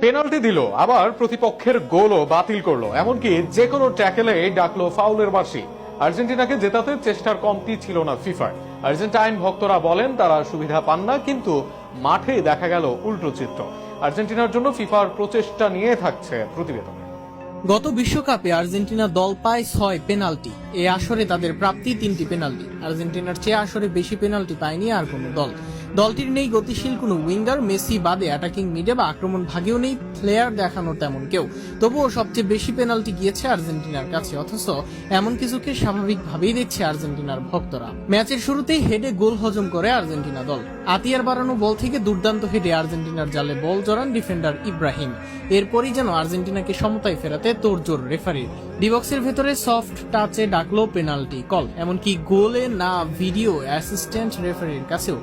Penalty দিল, আবার প্রতিপক্ষের গোলও বাতিল করলো, এমনকি যে কোনো ট্যাকেলে ডাকলো ফাউলের বাঁশি। আর্জেন্টিনাকে জেতাতে চেষ্টার কমতি ছিল না ফিফার। আর্জেন্টাইন ভক্তরা বলেন তারা সুবিধা পান না, কিন্তু মাঠে দেখা গেল উল্টো চিত্র। আর্জেন্টিনার জন্য ফিফার প্রচেষ্টা নিয়ে থাকছে প্রতিবেদন। গত বিশ্বকাপে আর্জেন্টিনা দল পায় 6 পেনাল্টি। এই আসরে তাদের প্রাপ্তি 3টি পেনাল্টি। আর্জেন্টিনার চেয়ে আসরে বেশি পেনাল্টি পায়নি আর কোনো দল। দলটির নেই গতিশীল কোনো উইঙ্গার, মেসি বাদে অ্যাটাকিং মিডে বা আক্রমণ ভাগেও নেই প্লেয়ার দেখানোর তেমন কেউ। তবুও সবচেয়ে বেশি পেনাল্টি গিয়েছে আর্জেন্টিনার কাছে, অথচ এমন কিছুকে স্বাভাবিকভাবেই দেখছে আর্জেন্টিনার ভক্তরা। ম্যাচের শুরুতেই হেডে গোল হজম করে আর্জেন্টিনা দল। আতিয়ার বাড়ানো বল থেকে দুর্দান্ত হেডে আর্জেন্টিনার জালে বল জড়ান ডিফেন্ডার ইব্রাহিম। এরপরই যেন আর্জেন্টিনাকে সমতায় ফেরাতে তোড়জোড় রেফারির। ডিবক্সের ভেতরে সফট টাচে ডাকলো পেনাল্টি কল, এমনকি গোলে না ভিডিও অ্যাসিস্ট্যান্ট রেফারির কাছেও।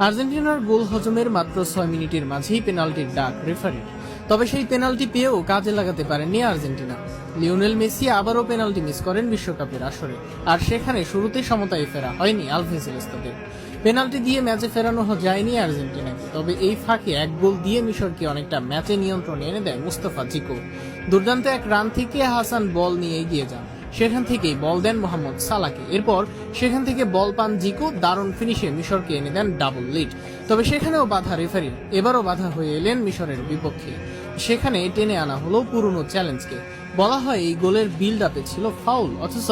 আর্জেন্টিনার গোল হজমের মাত্র 6 মিনিটের মাঝেই পেনাল্টির ডাক রেফারির। তবে সেই পেনাল্টি পেয়েও কাজে লাগাতে পারেননি আর্জেন্টিনা। লিওনেল মেসি আবারও পেনাল্টি মিস করেন বিশ্বকাপের আসরে, আর সেখানে শুরুতে সমতায় ফেরা হয়নি আলভেজেলেস্তাদের। পেনাল্টি দিয়ে ম্যাচে ফেরানো যায়নি আর্জেন্টিনাকে, তবে এই ফাঁকে এক গোল দিয়ে মিশরকে অনেকটা ম্যাচে নিয়ন্ত্রণে এনে দেয় মুস্তাফা জিকো। দুর্দান্ত এক রান থেকে হাসান বল নিয়ে এগিয়ে যান, সেখান থেকেই বল দেন মোহাম্মদ সালাহকে। এরপর সেখান থেকে বল পান জিকো, দারুণ ফিনিশে মিশরকে এনে দেন ডাবল লিড। তবে সেখানেও বাধা রেফারির, এবারও বাধা হয়ে এলেন মিশরের বিপক্ষে। সেখানে টেনে আনা হলো পুরনো চ্যালেঞ্জকে। বলা হয় এই গোলের বিল্ড আপে ছিল ফাউল, অথচ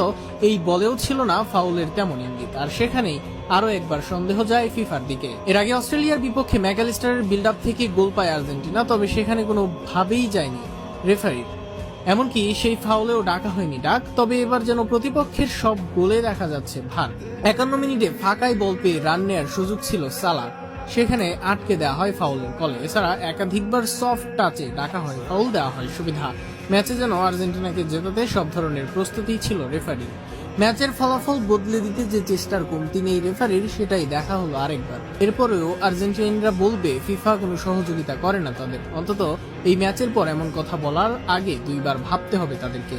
এই বলেও ছিল না ফাউলের তেমন ইঙ্গিত। আর সেখানেই আরো একবার সন্দেহ যায় ফিফার দিকে। এর আগে অস্ট্রেলিয়ার বিপক্ষে ম্যাকালিস্টারের বিল্ড আপ থেকে গোল পায় আর্জেন্টিনা, তবে সেখানে কোনো ভাবেই যায়নি রেফারির, এমনকি সেই ফাউলেও ডাকা হয়নি ডাক। তবে এবার যেন প্রতিপক্ষের সব গোলে দেখা যাচ্ছে ভার। 51 মিনিটে ফাঁকায় বল পেয়ে রান নেয়ার সুযোগ ছিল সালার, সেখানে আটকে দেওয়া হয় ফাউলের কলে। এছাড়া একাধিকবার সফট টাচে ডাকা হয়, ফাউল দেওয়া হয় সুবিধা। ম্যাচে যেন আর্জেন্টিনাকে জেতাতে সব ধরনের প্রস্তুতি ছিল রেফারির। ম্যাচের ফলাফল বদলে দিতে যে চেষ্টার কমতি নেই রেফারির, সেটাই দেখা হলো আরেকবার। এরপরেও আর্জেন্টিনারা বলবে ফিফা কোনো সহযোগিতা করে না তাদের। অন্তত এই ম্যাচের পর এমন কথা বলার আগে 2বার ভাবতে হবে তাদেরকে।